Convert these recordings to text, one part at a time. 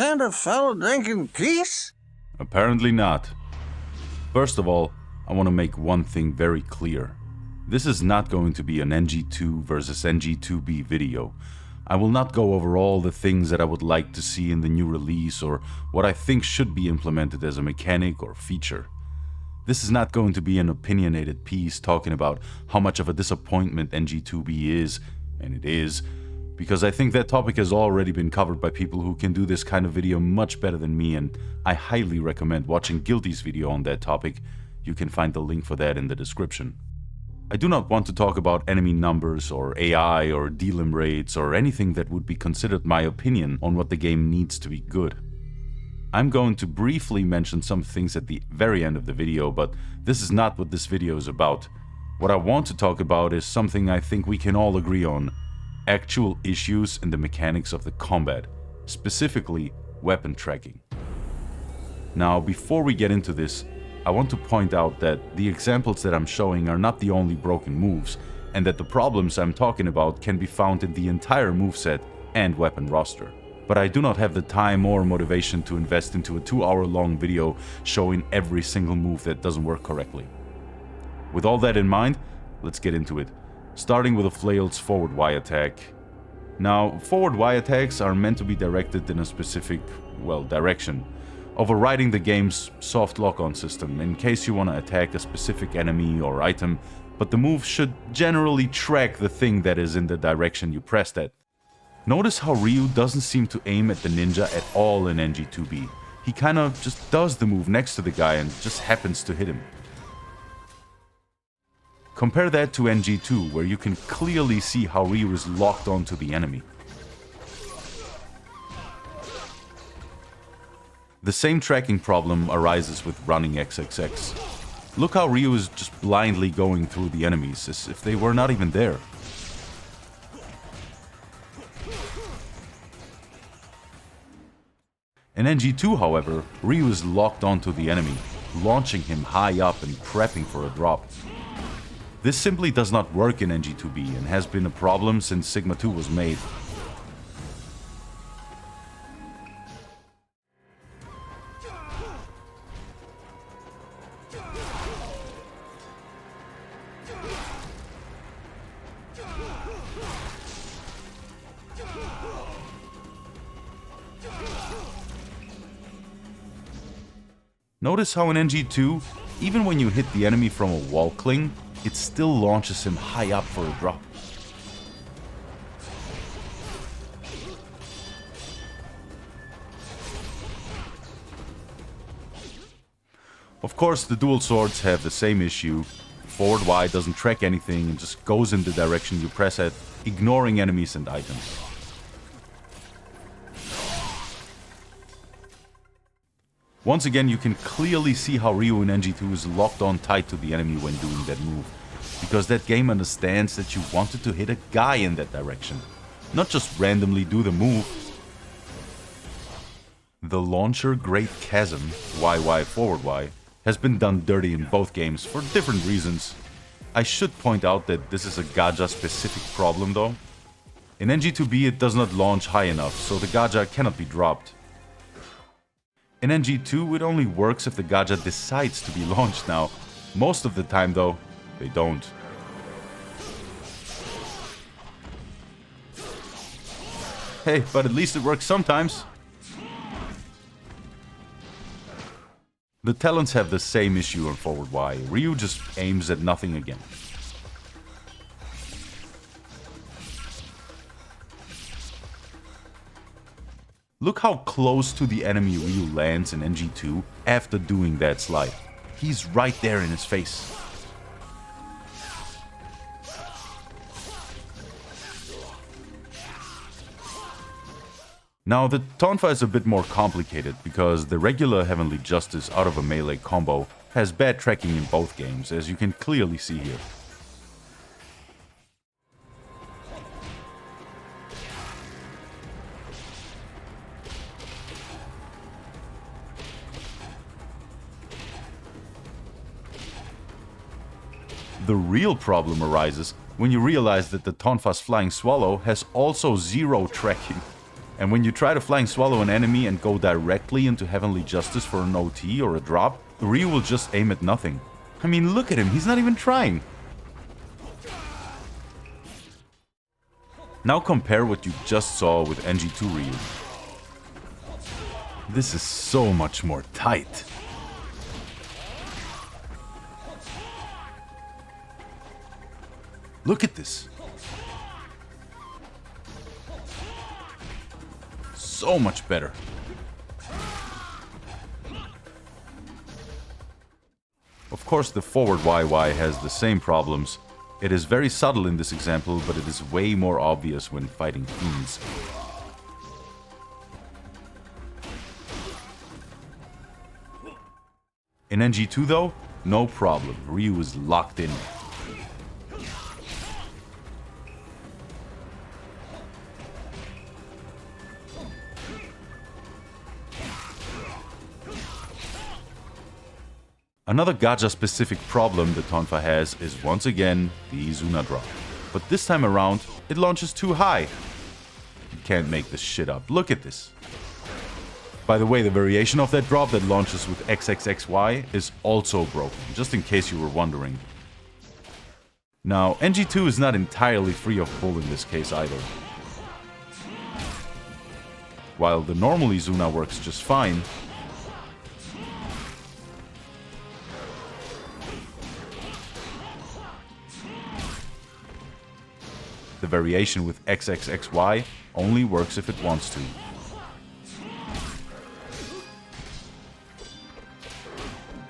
kind of fellow drinking peace? Apparently not. First of all, I want to make one thing very clear. This is not going to be an NG2 versus NG2B video. I will not go over all the things that I would like to see in the new release or what I think should be implemented as a mechanic or feature. This is not going to be an opinionated piece talking about how much of a disappointment NG2B is, and it is, because I think that topic has already been covered by people who can do this kind of video much better than me, and I highly recommend watching Guilty's video on that topic. You can find the link for that in the description. I do not want to talk about enemy numbers or AI or delim rates or anything that would be considered my opinion on what the game needs to be good. I'm going to briefly mention some things at the very end of the video, but this is not what this video is about. What I want to talk about is something I think we can all agree on: actual issues in the mechanics of the combat, specifically weapon tracking. Now, before we get into this, I want to point out that the examples that I'm showing are not the only broken moves, and that the problems I'm talking about can be found in the entire moveset and weapon roster. But I do not have the time or motivation to invest into a 2-hour-long video showing every single move that doesn't work correctly. With all that in mind, let's get into it, starting with a flail's forward Y attack. Now, forward Y attacks are meant to be directed in a specific, direction, overriding the game's soft lock-on system in case you want to attack a specific enemy or item, but the move should generally track the thing that is in the direction you pressed at. Notice how Ryu doesn't seem to aim at the ninja at all in NG2B. He kind of just does the move next to the guy and just happens to hit him. Compare that to NG2, where you can clearly see how Ryu is locked onto the enemy. The same tracking problem arises with running XXX. Look how Ryu is just blindly going through the enemies, as if they were not even there. In NG2, however, Ryu is locked onto the enemy, launching him high up and prepping for a drop. This simply does not work in NG2B and has been a problem since Sigma 2 was made. Notice how in NG2, even when you hit the enemy from a wall cling, it still launches him high up for a drop. Of course, the dual swords have the same issue. Forward Y doesn't track anything and just goes in the direction you press at, ignoring enemies and items. Once again, you can clearly see how Ryu in NG2 is locked on tight to the enemy when doing that move, because that game understands that you wanted to hit a guy in that direction, not just randomly do the move. The launcher Great Chasm, YY forward Y, has been done dirty in both games for different reasons. I should point out that this is a gacha specific problem though. In NG2B it does not launch high enough, so the gacha cannot be dropped. In NG2, it only works if the gacha decides to be launched now. Most of the time, though, they don't. Hey, but at least it works sometimes. The talents have the same issue on forward Y. Ryu just aims at nothing again. Look how close to the enemy Ryu lands in NG2 after doing that slide. He's right there in his face. Now, the Tonfa is a bit more complicated because the regular Heavenly Justice out of a melee combo has bad tracking in both games, as you can clearly see here. The real problem arises when you realize that the Tonfa's Flying Swallow has also zero tracking. And when you try to flying swallow an enemy and go directly into Heavenly Justice for an OT or a drop, Ryu will just aim at nothing. I mean, look at him, he's not even trying. Now compare what you just saw with NG2 Ryu. This is so much more tight. Look at this. So much better. Of course, the forward YY has the same problems. It is very subtle in this example, but it is way more obvious when fighting fiends. In NG2 though, no problem. Ryu is locked in. Another gacha-specific problem that Tonfa has is once again the Izuna drop. But this time around, it launches too high. You can't make this shit up. Look at this. By the way, the variation of that drop that launches with XXXY is also broken, just in case you were wondering. Now, NG2 is not entirely free of bull in this case either. While the normal Izuna works just fine, the variation with XXXY only works if it wants to.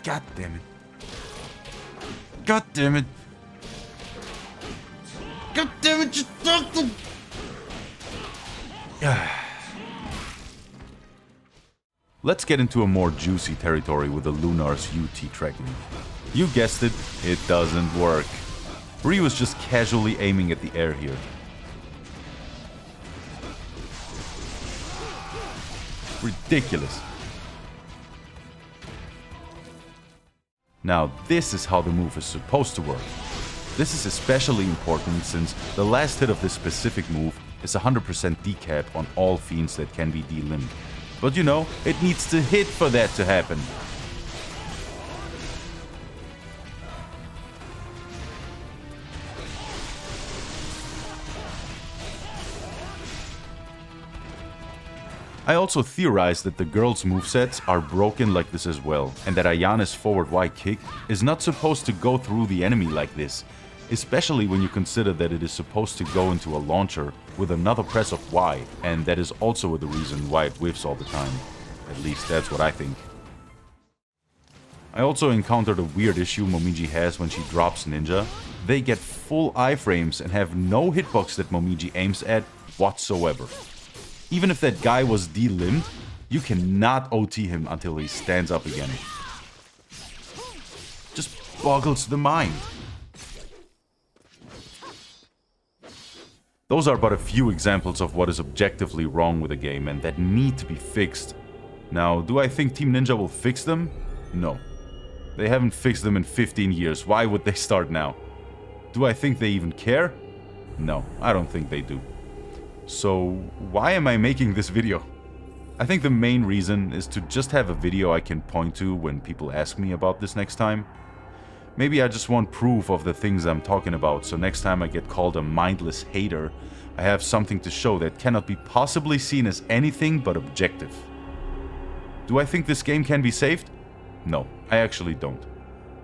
God damn it. God damn it. God damn it, you fucked them. Let's get into a more juicy territory with the Lunar's UT tracking. You guessed it, it doesn't work. Ryu was just casually aiming at the air here. Ridiculous. Now this is how the move is supposed to work. This is especially important since the last hit of this specific move is 100% decap on all fiends that can be delimbed. But you know, it needs to hit for that to happen. I also theorized that the girls' movesets are broken like this as well, and that Ayana's forward Y kick is not supposed to go through the enemy like this, especially when you consider that it is supposed to go into a launcher with another press of Y, and that is also the reason why it whiffs all the time. At least that's what I think. I also encountered a weird issue Momiji has when she drops Ninja. They get full iframes and have no hitbox that Momiji aims at whatsoever. Even if that guy was delimbed, you cannot OT him until he stands up again. Just boggles the mind. Those are but a few examples of what is objectively wrong with the game and that need to be fixed. Now, do I think Team Ninja will fix them? No. They haven't fixed them in 15 years. Why would they start now? Do I think they even care? No, I don't think they do. So, why am I making this video? I think the main reason is to just have a video I can point to when people ask me about this next time. Maybe I just want proof of the things I'm talking about, so next time I get called a mindless hater, I have something to show that cannot be possibly seen as anything but objective. Do I think this game can be saved? No, I actually don't.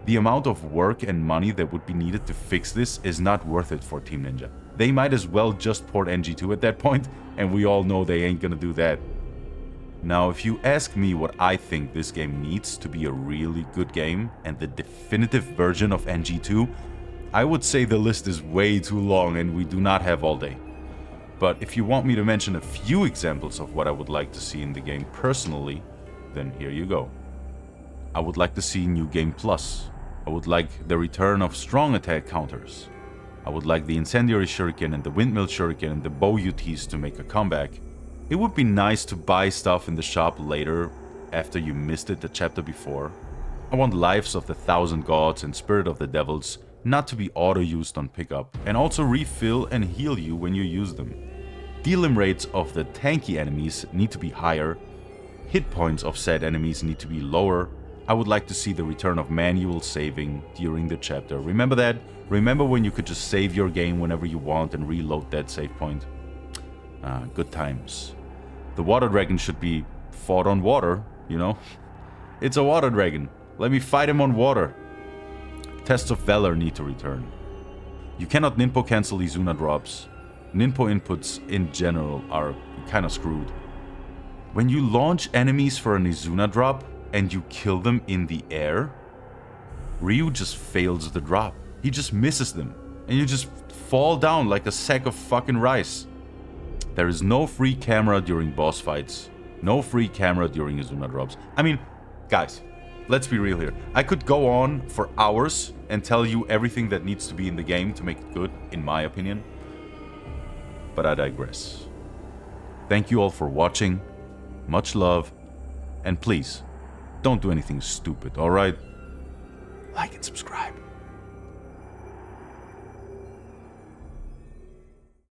The amount of work and money that would be needed to fix this is not worth it for Team Ninja. They might as well just port NG2 at that point, and we all know they ain't gonna do that. Now, if you ask me what I think this game needs to be a really good game and the definitive version of NG2, I would say the list is way too long and we do not have all day. But if you want me to mention a few examples of what I would like to see in the game personally, then here you go. I would like to see New Game Plus. I would like the return of strong attack counters. I would like the Incendiary Shuriken and the Windmill Shuriken and the Bow UTs to make a comeback. It would be nice to buy stuff in the shop later, after you missed it the chapter before. I want Lives of the Thousand Gods and Spirit of the Devils not to be auto-used on pickup, and also refill and heal you when you use them. Dealing rates of the tanky enemies need to be higher. Hit points of said enemies need to be lower. I would like to see the return of manual saving during the chapter. Remember that? Remember when you could just save your game whenever you want and reload that save point? Good times. The water dragon should be fought on water, you know? It's a water dragon. Let me fight him on water. Tests of Valor need to return. You cannot ninpo cancel Izuna drops. Ninpo inputs in general are kinda screwed. When you launch enemies for an Izuna drop and you kill them in the air, Ryu just fails the drop. He just misses them. And you just fall down like a sack of fucking rice. There is no free camera during boss fights. No free camera during Izuna drops. I mean, guys, let's be real here. I could go on for hours and tell you everything that needs to be in the game to make it good, in my opinion. But I digress. Thank you all for watching. Much love. And please, don't do anything stupid, alright? Like and subscribe.